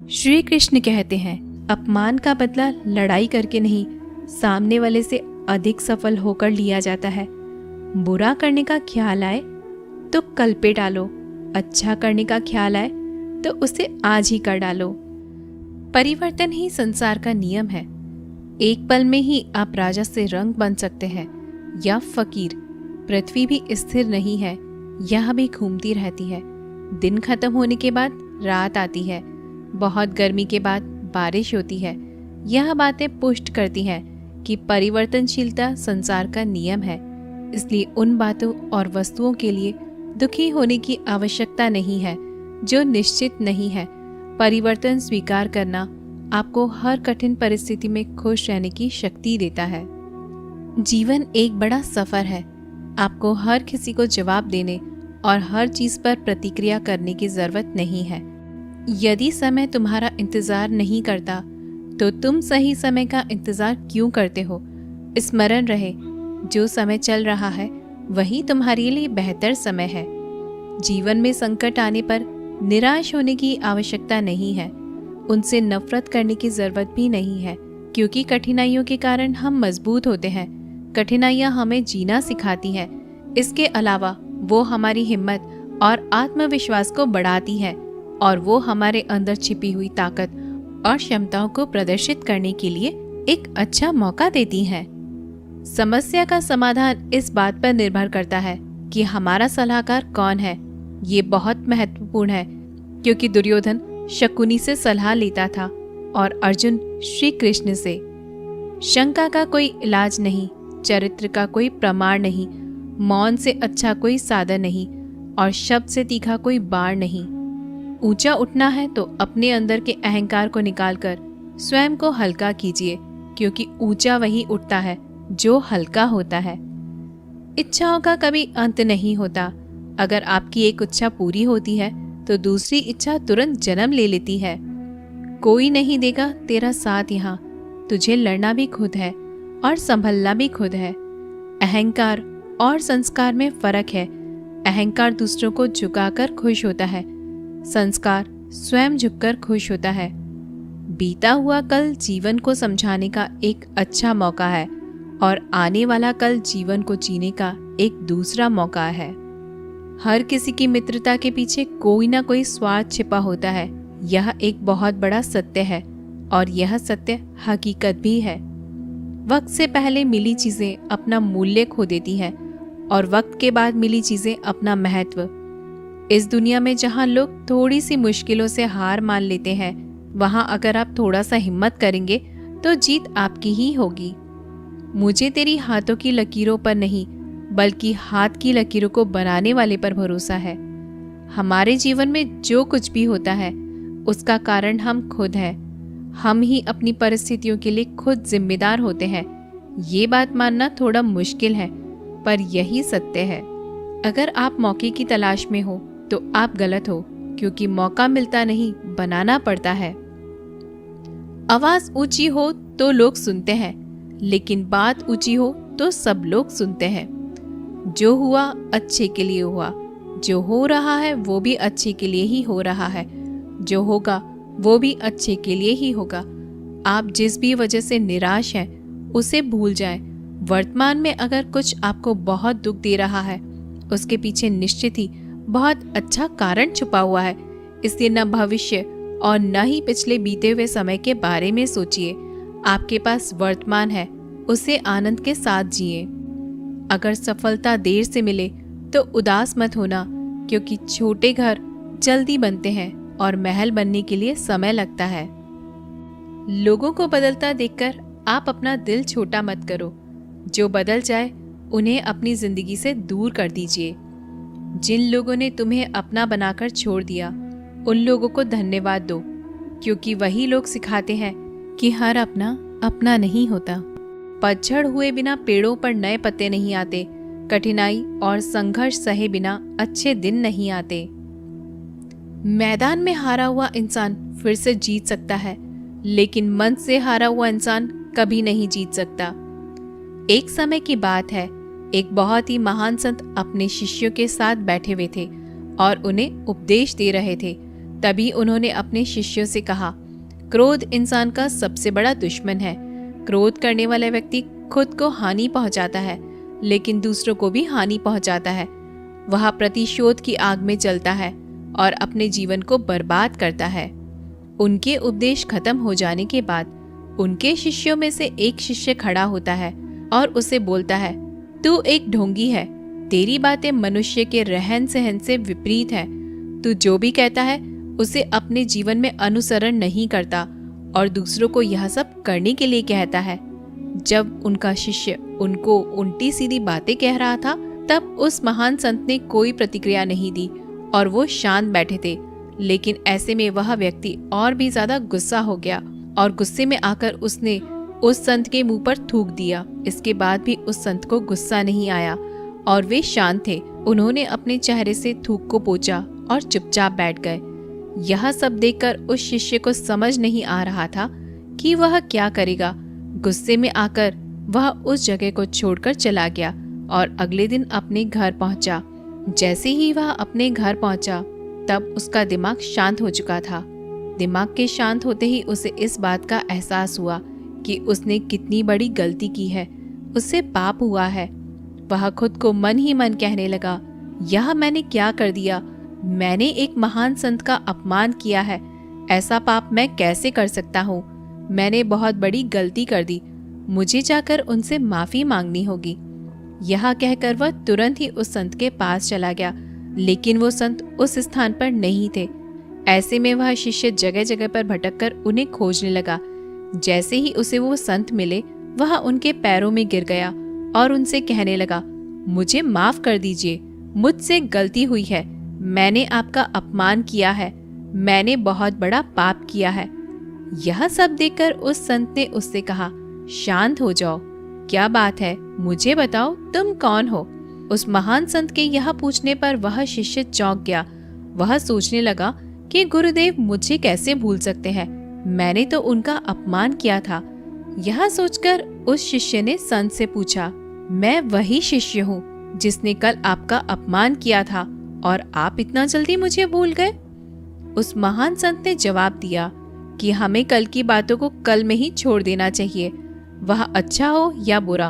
श्री कृष्ण कहते हैं, अपमान का बदला लड़ाई करके नहीं, सामने वाले से अधिक सफल होकर लिया जाता है। बुरा करने का ख्याल आए तो कल पे डालो, अच्छा करने का ख्याल आए तो उसे आज ही कर डालो। परिवर्तन ही संसार का नियम है। एक पल में ही आप राजा से रंग बन सकते हैं या फकीर। पृथ्वी भी स्थिर नहीं है, यह भी घूमती रहती है। दिन खत्म होने के बाद रात आती है, बहुत गर्मी के बाद बारिश होती है। यह बातें पुष्ट करती हैं कि परिवर्तनशीलता संसार का नियम है। इसलिए उन बातों और वस्तुओं के लिए दुखी होने की आवश्यकता नहीं है जो निश्चित नहीं है। परिवर्तन स्वीकार करना आपको हर कठिन परिस्थिति में खुश रहने की शक्ति देता है। जीवन एक बड़ा सफर है। आपको हर किसी को जवाब देने और हर चीज पर प्रतिक्रिया करने की जरूरत नहीं है। यदि समय तुम्हारा इंतजार नहीं करता तो तुम सही समय का इंतजार क्यों करते हो? स्मरण रहे, जो समय चल रहा है वही तुम्हारे लिए बेहतर समय है। जीवन में संकट आने पर निराश होने की आवश्यकता नहीं है। उनसे नफरत करने की जरूरत भी नहीं है, क्योंकि कठिनाइयों के कारण हम मजबूत होते हैं। कठिनाइयाँ हमें जीना सिखाती हैं। इसके अलावा वो हमारी हिम्मत और आत्मविश्वास को बढ़ाती है और वो हमारे अंदर छिपी हुई ताकत और क्षमताओं को प्रदर्शित करने के लिए एक अच्छा मौका देती हैं। समस्या का समाधान इस बात पर निर्भर करता है कि हमारा सलाहकार कौन है। ये बहुत महत्वपूर्ण है, क्योंकि दुर्योधन शकुनी से सलाह लेता था और अर्जुन श्री कृष्ण से। शंका का कोई इलाज नहीं, चरित्र का कोई प्रमाण नहीं, मौन से अच्छा कोई साधन नहीं और शब्द से तीखा कोई बाण नहीं। ऊंचा उठना है तो अपने अंदर के अहंकार को निकालकर स्वयं को हल्का कीजिए, क्योंकि ऊंचा वही उठता है जो हल्का होता है। इच्छाओं का कभी अंत नहीं होता। अगर आपकी एक इच्छा पूरी होती है तो दूसरी इच्छा तुरंत जन्म ले लेती है। कोई नहीं देगा तेरा साथ यहाँ, तुझे लड़ना भी खुद है और संभलना भी खुद है। अहंकार और संस्कार में फर्क है। अहंकार दूसरों को झुकाकर खुश होता है, संस्कार स्वयं झुककर खुश होता है। बीता हुआ कल जीवन को समझाने का एक अच्छा मौका है और आने वाला कल जीवन को जीने का एक दूसरा मौका है। हर किसी की मित्रता के पीछे कोई ना कोई स्वार्थ छिपा होता है। यह एक बहुत बड़ा सत्य है और यह सत्य हकीकत भी है। वक्त से पहले मिली चीजें अपना मूल्य खो देती हैं और वक्त के बाद मिली चीजें अपना महत्व। इस दुनिया में जहां लोग थोड़ी सी मुश्किलों से हार मान लेते हैं, वहां अगर आप थोड़ा सा हिम्मत करेंगे तो जीत आपकी ही होगी। मुझे तेरी हाथों की लकीरों पर नहीं, बल्कि हाथ की लकीरों को बनाने वाले पर भरोसा है। हमारे जीवन में जो कुछ भी होता है उसका कारण हम खुद हैं। हम ही अपनी परिस्थितियों के लिए खुद जिम्मेदार होते हैं। ये बात मानना थोड़ा मुश्किल है, पर यही सत्य है। अगर आप मौके की तलाश में हो तो आप गलत हो, क्योंकि मौका मिलता नहीं, बनाना पड़ता है। आवाज ऊंची हो तो लोग सुनते हैं, लेकिन बात ऊंची हो तो सब लोग सुनते हैं। जो हुआ अच्छे के लिए हुआ, जो हो रहा है वो भी अच्छे के लिए ही हो रहा है, जो होगा वो भी अच्छे के लिए ही होगा। आप जिस भी वजह से निराश हैं उसे भूल जाएं। वर्तमान में अगर कुछ आपको बहुत दुख दे रहा है, उसके पीछे निश्चित ही बहुत अच्छा कारण छुपा हुआ है। इसलिए न भविष्य और न ही पिछले बीते हुए समय के बारे में सोचिए। आपके पास वर्तमान है, उसे आनंद के साथ जिए। अगर सफलता देर से मिले तो उदास मत होना, क्योंकि छोटे घर जल्दी बनते हैं और महल बनने के लिए समय लगता है। लोगों को बदलता देखकर आप अपना दिल छोटा मत करो। जो बदल जाए उन्हें अपनी जिंदगी से दूर कर दीजिए। जिन लोगों ने तुम्हें अपना बनाकर छोड़ दिया, उन लोगों को धन्यवाद दो, क्योंकि वही लोग सिखाते हैं कि हर अपना अपना नहीं होता। पतझड़ हुए बिना पेड़ों पर नए पत्ते नहीं आते। कठिनाई और संघर्ष सहे बिना अच्छे दिन नहीं आते। मैदान में हारा हुआ इंसान फिर से जीत सकता है, लेकिन मन से हारा हुआ इंसान कभी नहीं जीत सकता। एक समय की बात है, एक बहुत ही महान संत अपने शिष्यों के साथ बैठे हुए थे और उन्हें उपदेश दे रहे थे। तभी उन्होंने अपने शिष्यों से कहा, क्रोध इंसान का सबसे बड़ा दुश्मन है। क्रोध करने वाला व्यक्ति खुद को हानि पहुंचाता है, लेकिन दूसरों को भी हानि पहुंचाता है। वह प्रतिशोध की आग में जलता है और अपने जीवन को बर्बाद करता है। उनके उपदेश खत्म हो जाने के बाद उनके शिष्यों में से एक शिष्य खड़ा होता है और उसे बोलता है, तू एक ढोंगी है, तेरी बातें मनुष्य के रहन सहन से विपरीत हैं। तू जो भी कहता है उसे अपने जीवन में अनुसरण नहीं करता और दूसरों को यह सब करने के लिए कहता है। जब उनका शिष्य उनको उल्टी सीधी बातें कह रहा था, तब उस महान संत ने कोई प्रतिक्रिया नहीं दी और वो शांत बैठे थे। लेकिन ऐसे में वह व्यक्ति और भी ज्यादा गुस्सा हो गया और गुस्से में आकर उसने उस संत के मुंह पर थूक दिया। इसके बाद भी उस संत को गुस्सा नहीं आया और वे शांत थे। उन्होंने अपने चेहरे से थूक को पोंछा और चुपचाप बैठ गए। यह सब देखकर उस शिष्य को समझ नहीं आ रहा था कि वह क्या करेगा। गुस्से में आकर वह उस जगह को छोड़कर चला गया और अगले दिन अपने घर पहुंचा। जैसे ही वह अपने घर पहुंचा, तब उसका दिमाग शांत हो चुका था। दिमाग के शांत होते ही उसे इस बात का एहसास हुआ कि उसने कितनी बड़ी गलती की है, उससे पाप हुआ है। वह खुद को मन ही मन कहने लगा, यह मैंने क्या कर दिया? मैंने एक महान संत का अपमान किया है। ऐसा पाप मैं कैसे कर सकता हूँ? मैंने बहुत बड़ी गलती कर दी। मुझे जाकर उनसे माफी मांगनी होगी। यह कहकर वह तुरंत ही उस संत के पास चला गया, लेकिन वो संत उस स्थान पर नहीं थे। ऐसे में वह शिष्य जगह जगह पर भटककर उन्हें खोजने लगा। जैसे ही उसे वो संत मिले, वह उनके पैरों में गिर गया और उनसे कहने लगा, मुझे माफ कर दीजिए, मुझसे गलती हुई है। मैंने आपका अपमान किया है। मैंने बहुत बड़ा पाप किया है। यह सब देखकर उस संत ने उससे कहा, शांत हो जाओ, क्या बात है, मुझे बताओ तुम कौन हो? उस महान संत के यह पूछने पर वह शिष्य चौंक गया। वह सोचने लगा कि गुरुदेव मुझे कैसे भूल सकते हैं, मैंने तो उनका अपमान किया था। यह सोचकर उस शिष्य ने संत से पूछा, मैं वही शिष्य हूँ जिसने कल आपका अपमान किया था और आप इतना जल्दी मुझे भूल गए? उस महान संत ने जवाब दिया कि हमें कल की बातों को कल में ही छोड़ देना चाहिए। वह अच्छा हो या बुरा,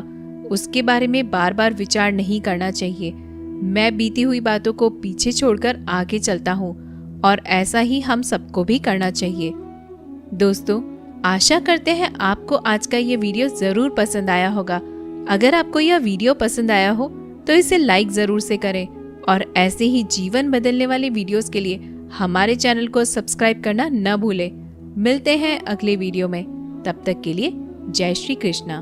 उसके बारे में बार बार विचार नहीं करना चाहिए। मैं बीती हुई बातों को पीछे छोड़कर आगे चलता हूँ और ऐसा ही हम सबको भी करना चाहिए। दोस्तों, आशा करते हैं आपको आज का ये वीडियो ज़रूर पसंद आया होगा। अगर आपको यह वीडियो पसंद आया हो तो इसे लाइक ज़रूर से करें और ऐसे ही जीवन बदलने वाले वीडियोस के लिए हमारे चैनल को सब्सक्राइब करना न भूलें। मिलते हैं अगले वीडियो में, तब तक के लिए जय श्री कृष्णा।